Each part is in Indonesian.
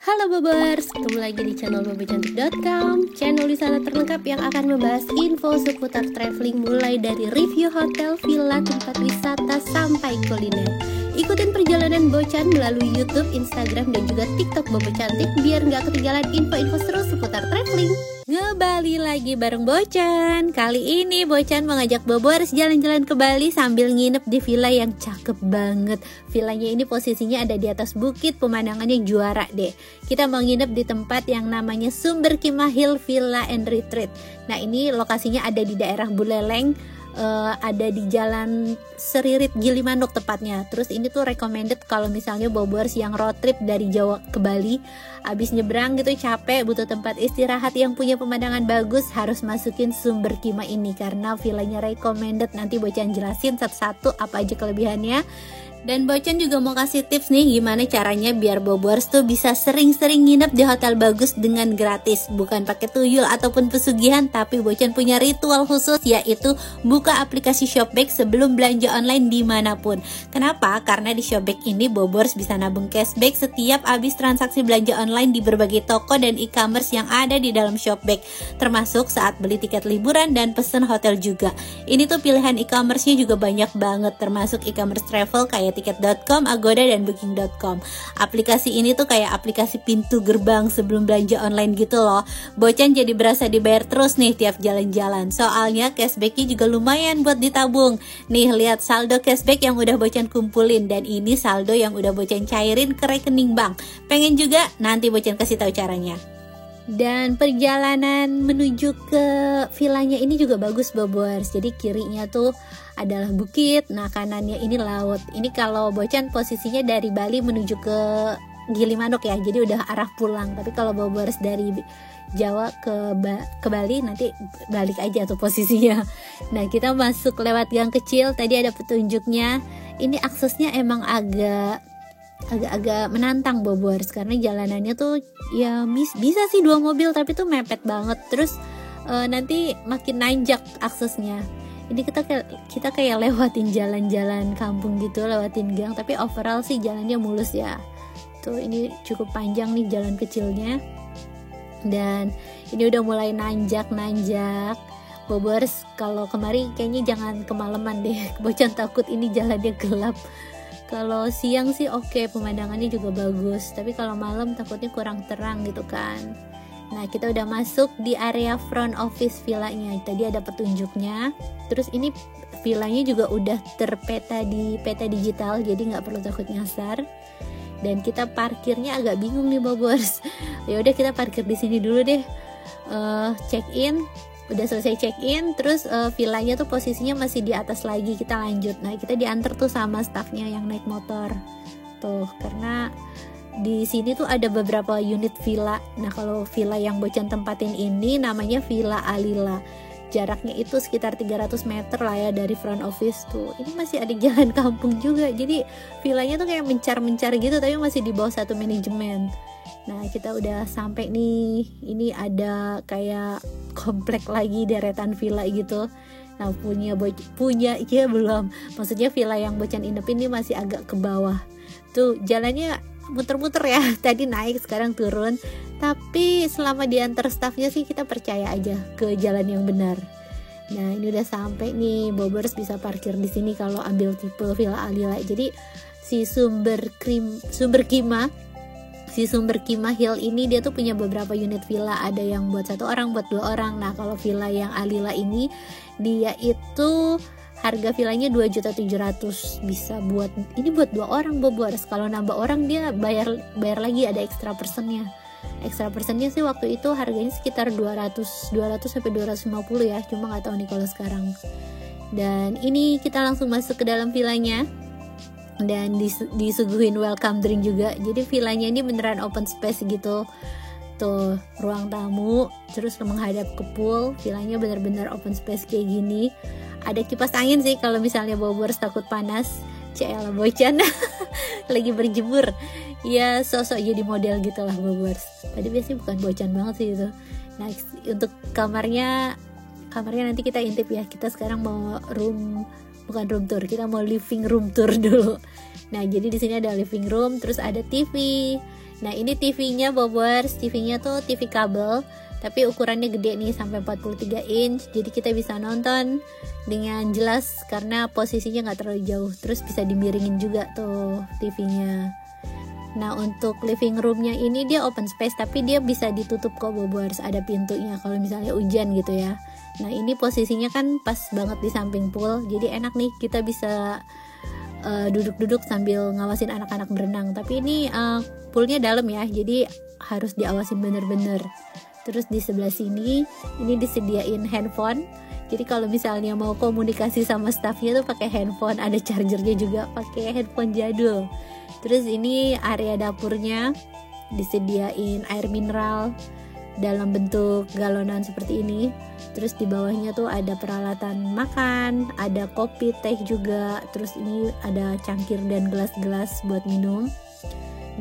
Halo Bobers, ketemu lagi di channel bobocantik.com, channel wisata terlengkap yang akan membahas info seputar traveling mulai dari review hotel, villa, tempat wisata, sampai kuliner. Ikutin perjalanan Bocan melalui YouTube, Instagram, dan juga TikTok Bobo Cantik biar nggak ketinggalan info-info seru seputar traveling. Ngebali lagi bareng Bocan. Kali ini Bocan mengajak Bobers jalan-jalan ke Bali sambil nginep di villa yang cakep banget. Villanya ini posisinya ada di atas bukit, pemandangannya juara deh. Kita mau nginep di tempat yang namanya Sumber Kimah Hill Villa and Retreat. Nah, ini lokasinya ada di daerah Buleleng. Ada di Jalan Seririt Gilimanuk tepatnya. Terus ini tuh recommended kalau misalnya Bobers yang road trip dari Jawa ke Bali, abis nyebrang gitu capek, butuh tempat istirahat yang punya pemandangan bagus, harus masukin Sumber Kimah ini karena villanya recommended. Nanti Bocan jelasin satu-satu apa aja kelebihannya. Dan Bocan juga mau kasih tips nih gimana caranya biar Bobers tuh bisa sering-sering nginep di hotel bagus dengan gratis. Bukan pakai tuyul ataupun pesugihan, tapi Bocan punya ritual khusus, yaitu buka aplikasi Shopback sebelum belanja online dimanapun. Kenapa? Karena di Shopback ini Bobers bisa nabung cashback setiap habis transaksi belanja online di berbagai toko dan e-commerce yang ada di dalam Shopback, termasuk saat beli tiket liburan dan pesen hotel juga. Ini tuh pilihan e-commerce-nya juga banyak banget, termasuk e-commerce travel kayak tiket.com, Agoda, dan booking.com. Aplikasi ini tuh kayak aplikasi pintu gerbang sebelum belanja online gitu loh. Bocan jadi berasa dibayar terus nih tiap jalan-jalan. Soalnya cashbacknya juga lumayan buat ditabung. Nih, lihat saldo cashback yang udah Bocan kumpulin, dan ini saldo yang udah Bocan cairin ke rekening bank. Pengen juga? Nanti Bocan kasih tahu caranya. Dan perjalanan menuju ke villanya ini juga bagus Bobers. Jadi kirinya tuh adalah bukit, nah kanannya ini laut. Ini kalau Bocan posisinya dari Bali menuju ke Gilimanuk ya, jadi udah arah pulang. Tapi kalau Bobers dari Jawa ke Bali, nanti balik aja tuh posisinya. Nah, kita masuk lewat gang kecil, tadi ada petunjuknya. Ini aksesnya emang agak menantang Bobers karena jalanannya tuh ya bisa sih 2 mobil, tapi tuh mepet banget. Terus nanti makin nanjak aksesnya. Ini kita kayak lewatin jalan-jalan kampung gitu, lewatin gang, tapi overall sih jalannya mulus ya. Tuh ini cukup panjang nih jalan kecilnya. Dan ini udah mulai nanjak. Bobers kalau kemari kayaknya jangan kemalaman deh. Bocan takut ini jalannya gelap. Kalau siang sih oke, pemandangannya juga bagus, tapi kalau malam takutnya kurang terang gitu kan. Nah, kita udah masuk di area front office villanya. Tadi ada petunjuknya. Terus ini villanya juga udah terpeta di peta digital, jadi nggak perlu takut nyasar. Dan kita parkirnya agak bingung nih Bobers. Ya udah kita parkir di sini dulu deh. Check in. Udah selesai check-in, terus villanya tuh posisinya masih di atas lagi, kita lanjut. Nah, kita diantar tuh sama staffnya yang naik motor tuh, karena di sini tuh ada beberapa unit villa. Nah, kalau villa yang Bocan tempatin ini namanya Villa Alila. Jaraknya itu sekitar 300 meter lah ya dari front office tuh. Ini masih ada jalan kampung juga, jadi villanya tuh kayak mencar-mencar gitu, tapi masih di bawah satu manajemen. Nah, kita udah sampai nih. Ini ada kayak komplek lagi, deretan villa gitu. Nah, punya ya belum. Maksudnya villa yang Bocan inepin ini masih agak ke bawah. Tuh jalannya muter-muter ya. Tadi naik, sekarang turun. Tapi selama diantar staffnya sih kita percaya aja ke jalan yang benar. Nah, ini udah sampai nih. Bobers bisa parkir di sini kalau ambil tipe Villa Alila. Jadi si Sumber Kimah Hill ini dia tuh punya beberapa unit villa, ada yang buat 1 orang, buat 2 orang. Nah, kalau villa yang Alila ini dia itu harga villanya 2.700.000, bisa buat 2 orang Bobers. Kalau nambah orang dia bayar lagi, ada extra personnya. Extra personnya sih waktu itu harganya sekitar 200 sampai 250 ya, cuma nggak tahu nih kalau sekarang. Dan ini kita langsung masuk ke dalam villanya. Dan disuguhin welcome drink juga. Jadi villanya ini beneran open space gitu. Tuh, ruang tamu, terus menghadap ke pool. Villanya bener-bener open space kayak gini. Ada kipas angin sih kalau misalnya Bobers takut panas. Ciela Bocan lagi berjemur. Ya, sosok jadi model gitu lah Bobers. Tadi biasanya bukan Bocan banget sih itu. Nah, untuk kamarnya nanti kita intip ya. Kita sekarang mau bukan room tour, kita mau living room tour dulu. Nah, jadi di sini ada living room, terus ada TV. Nah ini TV-nya Bobers, TV-nya tuh TV kabel, tapi ukurannya gede nih sampai 43 inch. Jadi kita bisa nonton dengan jelas karena posisinya nggak terlalu jauh. Terus bisa dimiringin juga tuh TV-nya. Nah untuk living room-nya ini dia open space, tapi dia bisa ditutup kok Bobers, ada pintunya kalau misalnya hujan gitu ya. Nah ini posisinya kan pas banget di samping pool, jadi enak nih kita bisa duduk-duduk sambil ngawasin anak-anak berenang. Tapi ini poolnya dalam ya, jadi harus diawasin bener-bener. Terus di sebelah sini ini disediain handphone, jadi kalau misalnya mau komunikasi sama staffnya tuh pakai handphone, ada chargernya juga pakai handphone jadul. Terus ini area dapurnya disediain air mineral dalam bentuk galonan seperti ini. Terus di bawahnya tuh ada peralatan makan, ada kopi, teh juga. Terus ini ada cangkir dan gelas-gelas buat minum.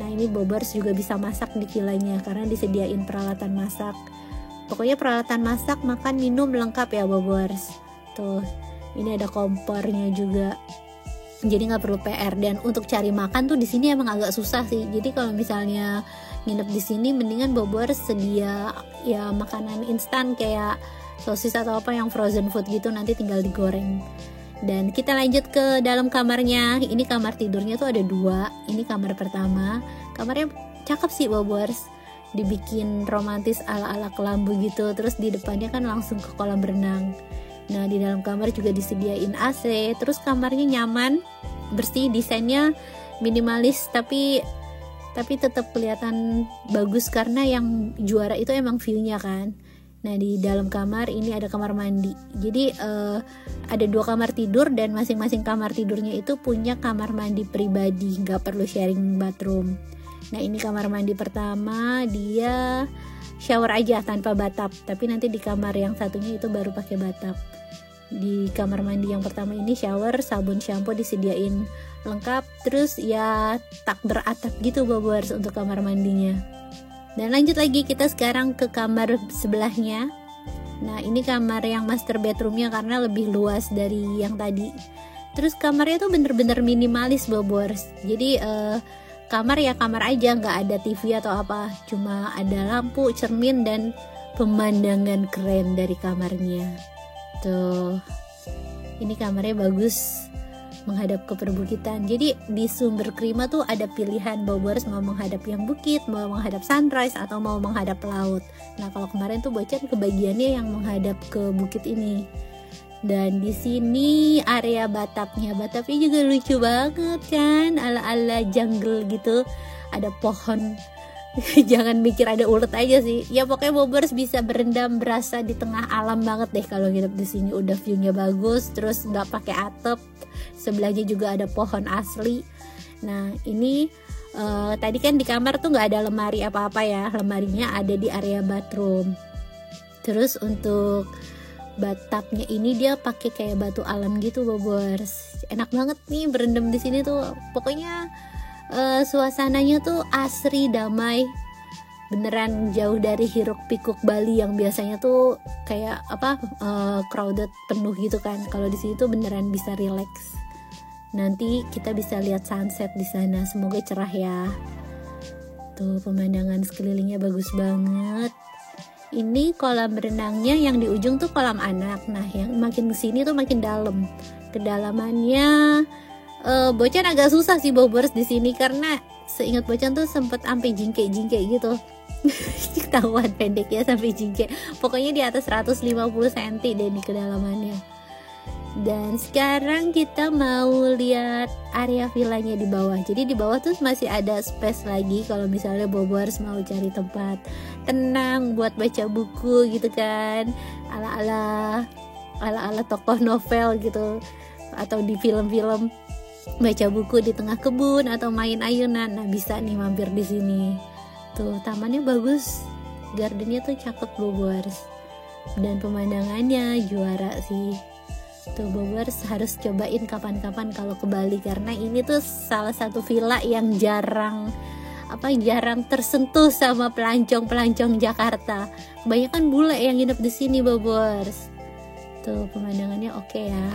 Nah ini Bobers juga bisa masak di villanya karena disediain peralatan masak. Pokoknya peralatan masak, makan, minum lengkap ya Bobers. Tuh, ini ada kompornya juga. Jadi nggak perlu PR. Dan untuk cari makan tuh di sini emang agak susah sih. Jadi kalau misalnya nginep di sini, mendingan Bobers sedia ya makanan instan kayak sosis atau apa yang frozen food gitu, nanti tinggal digoreng. Dan kita lanjut ke dalam kamarnya. Ini kamar tidurnya tuh ada 2. Ini kamar pertama. Kamarnya cakep sih Bobers, dibikin romantis ala-ala Kelambu gitu. Terus di depannya kan langsung ke kolam renang. Nah di dalam kamar juga disediain AC. Terus kamarnya nyaman, bersih, desainnya minimalis tapi tetap kelihatan bagus karena yang juara itu emang view-nya kan. Nah di dalam kamar ini ada kamar mandi. Jadi ada 2 kamar tidur dan masing-masing kamar tidurnya itu punya kamar mandi pribadi, nggak perlu sharing bathroom. Nah ini kamar mandi pertama, dia shower aja tanpa bathtub, tapi nanti di kamar yang satunya itu baru pakai bathtub. Di kamar mandi yang pertama ini shower, sabun, shampoo disediain lengkap. Terus ya tak beratap gitu Bobers untuk kamar mandinya. Dan lanjut lagi, kita sekarang ke kamar sebelahnya. Nah ini kamar yang master bedroomnya karena lebih luas dari yang tadi. Terus kamarnya tuh bener-bener minimalis Bobers. Jadi kamar ya kamar aja, nggak ada TV atau apa, cuma ada lampu, cermin, dan pemandangan keren dari kamarnya. Tuh, ini kamarnya bagus, menghadap ke perbukitan. Jadi di Sumber Krima tuh ada pilihan Bobers mau menghadap yang bukit, mau menghadap sunrise, atau mau menghadap laut. Nah kalau kemarin tuh Bocan kebagiannya yang menghadap ke bukit ini. Dan di sini area batapnya juga lucu banget kan, ala-ala jungle gitu. Ada pohon. Jangan mikir ada ulet aja sih. Ya pokoknya Bobers bisa berendam, berasa di tengah alam banget deh kalau nginep di sini. Udah view-nya bagus, terus nggak pakai atap. Sebelahnya juga ada pohon asli. Nah ini tadi kan di kamar tuh nggak ada lemari apa-apa ya. Lemarinya ada di area bathroom. Terus untuk batapnya ini dia pakai kayak batu alam gitu Bobers. Enak banget nih berendam di sini tuh. Pokoknya suasananya tuh asri, damai. Beneran jauh dari hiruk pikuk Bali yang biasanya tuh kayak apa crowded, penuh gitu kan. Kalau di sini tuh beneran bisa relax. Nanti kita bisa lihat sunset di sana. Semoga cerah ya. Tuh pemandangan sekelilingnya bagus banget. Ini kolam renangnya yang di ujung tuh kolam anak. Nah yang makin kesini tuh makin dalam. Kedalamannya Bocan agak susah sih Bobers di sini karena seingat Bocan tuh sempet sampai jingke-jingke gitu. Ketahuan pendeknya sampai jingke. Pokoknya di atas 150 cm deh di kedalamannya. Dan sekarang kita mau lihat area villanya di bawah. Jadi di bawah tuh masih ada space lagi kalau misalnya Bobers mau cari tempat tenang buat baca buku gitu kan, ala-ala tokoh novel gitu, atau di film-film baca buku di tengah kebun atau main ayunan. Nah bisa nih mampir di sini. Tuh tamannya bagus, gardennya tuh cakep Bobers, dan pemandangannya juara sih. Tuh Bobers harus cobain kapan-kapan kalau ke Bali karena ini tuh salah satu villa yang jarang tersentuh sama pelancong Jakarta. Kebanyakan bule yang nginep di sini Bobers. Tuh pemandangannya oke ya.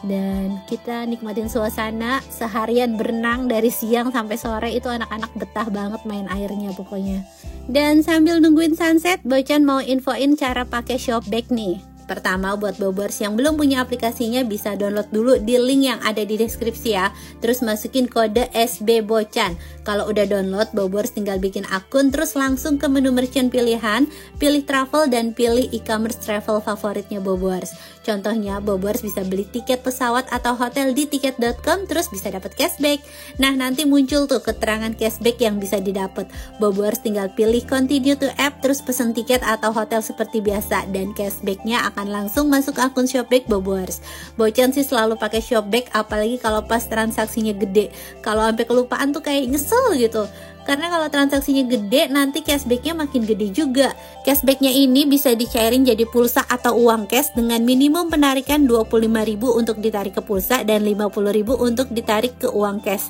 Dan kita nikmatin suasana seharian berenang dari siang sampai sore. Itu anak-anak betah banget main airnya pokoknya. Dan sambil nungguin sunset, Bocan mau infoin cara pakai Shopback nih. Pertama, buat bobers yang belum punya aplikasinya bisa download dulu di link yang ada di deskripsi ya. Terus masukin kode SB Bocan. Kalau udah download, bobers tinggal bikin akun, terus langsung ke menu merchant pilihan, pilih travel dan pilih e-commerce travel favoritnya bobers. Contohnya, bobers bisa beli tiket pesawat atau hotel di tiket.com, terus bisa dapat cashback. Nah, nanti muncul tuh keterangan cashback yang bisa didapat. Bobers tinggal pilih continue to app, terus pesen tiket atau hotel seperti biasa, dan cashbacknya akan langsung masuk akun Shopback bobers. Bocan sih selalu pakai Shopback, apalagi kalau pas transaksinya gede. Kalau sampai kelupaan tuh kayak nyesel gitu. Karena kalau transaksinya gede, nanti cashbacknya makin gede juga. Cashbacknya ini bisa dicairin jadi pulsa atau uang cash dengan minimum penarikan 25.000 untuk ditarik ke pulsa dan 50.000 untuk ditarik ke uang cash.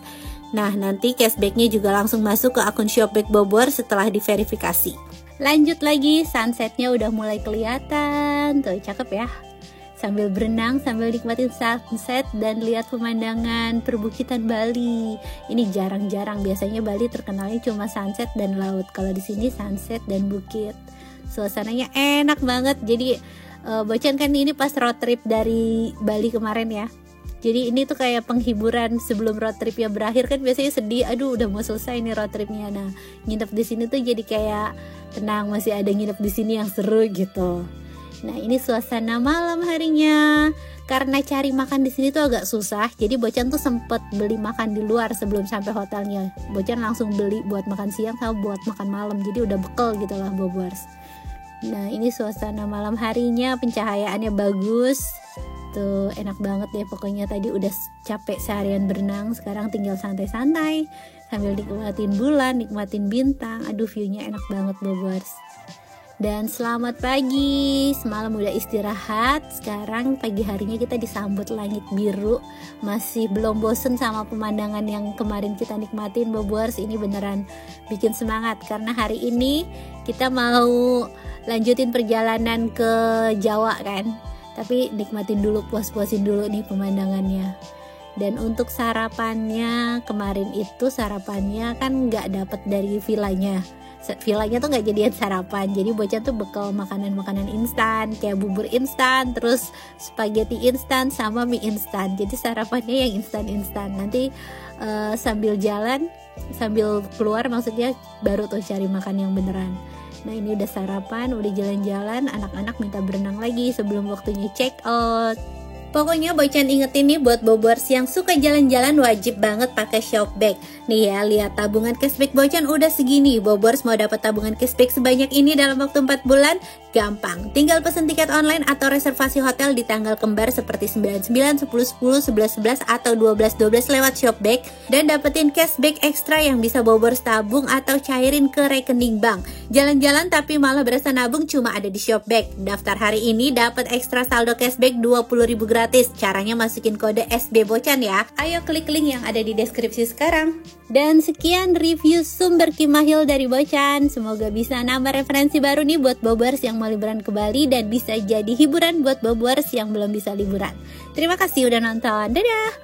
Nah, nanti cashbacknya juga langsung masuk ke akun Shopback bobor setelah diverifikasi. Lanjut lagi, sunsetnya udah mulai kelihatan. Tuh, cakep ya. Sambil berenang, sambil nikmatin sunset dan lihat pemandangan perbukitan Bali. Ini jarang-jarang, biasanya Bali terkenalnya cuma sunset dan laut. Kalau di sini sunset dan bukit. Suasananya enak banget. Jadi Bocan kan ini pas road trip dari Bali kemarin ya. Jadi ini tuh kayak penghiburan sebelum road tripnya berakhir, kan biasanya sedih, aduh udah mau selesai nih road tripnya. Nah, nginep di sini tuh jadi kayak tenang, masih ada nginep di sini yang seru gitu. Nah, ini suasana malam harinya. Karena cari makan di sini tuh agak susah, jadi Bocan tuh sempet beli makan di luar sebelum sampai hotelnya. Bocan langsung beli buat makan siang sama buat makan malam, jadi udah bekal gitu lah bobors. Nah, ini suasana malam harinya, pencahayaannya bagus. Tuh enak banget deh pokoknya. Tadi udah capek seharian berenang, sekarang tinggal santai-santai sambil nikmatin bulan, nikmatin bintang. Aduh, viewnya enak banget bobors. Dan selamat pagi, semalam udah istirahat, sekarang pagi harinya kita disambut langit biru. Masih belum bosen sama pemandangan yang kemarin kita nikmatin bobors. Ini beneran bikin semangat karena hari ini kita mau lanjutin perjalanan ke Jawa kan. Tapi nikmatin dulu, puas-puasin dulu nih pemandangannya. Dan untuk sarapannya, kemarin itu sarapannya kan nggak dapet dari villanya. Villanya tuh nggak jadian sarapan, jadi Bocan tuh bekal makanan-makanan instan kayak bubur instan, terus spaghetti instan sama mie instan. Jadi sarapannya yang instan-instan. Nanti sambil jalan, sambil keluar maksudnya, baru tuh cari makan yang beneran. Nah, ini udah sarapan, udah jalan-jalan, anak-anak minta berenang lagi sebelum waktunya check out. Pokoknya Bocan ingetin nih buat bobors yang suka jalan-jalan wajib banget pakai Shopback. Nih ya, lihat tabungan cashback Bocan udah segini. Bobors mau dapat tabungan cashback sebanyak ini dalam waktu 4 bulan? Gampang. Tinggal pesen tiket online atau reservasi hotel di tanggal kembar seperti 99, 10, 10, 11, 11 atau 12, 12 lewat Shopback dan dapetin cashback ekstra yang bisa bobors tabung atau cairin ke rekening bank. Jalan-jalan tapi malah berasa nabung cuma ada di Shopback. Daftar hari ini dapat ekstra saldo cashback 20.000 gratis. Caranya masukin kode SB Bocan ya. Ayo klik link yang ada di deskripsi sekarang. Dan sekian review sumber Kimahil dari Bocan. Semoga bisa nambah referensi baru nih buat bobers yang mau liburan ke Bali dan bisa jadi hiburan buat bobers yang belum bisa liburan. Terima kasih udah nonton. Dadah.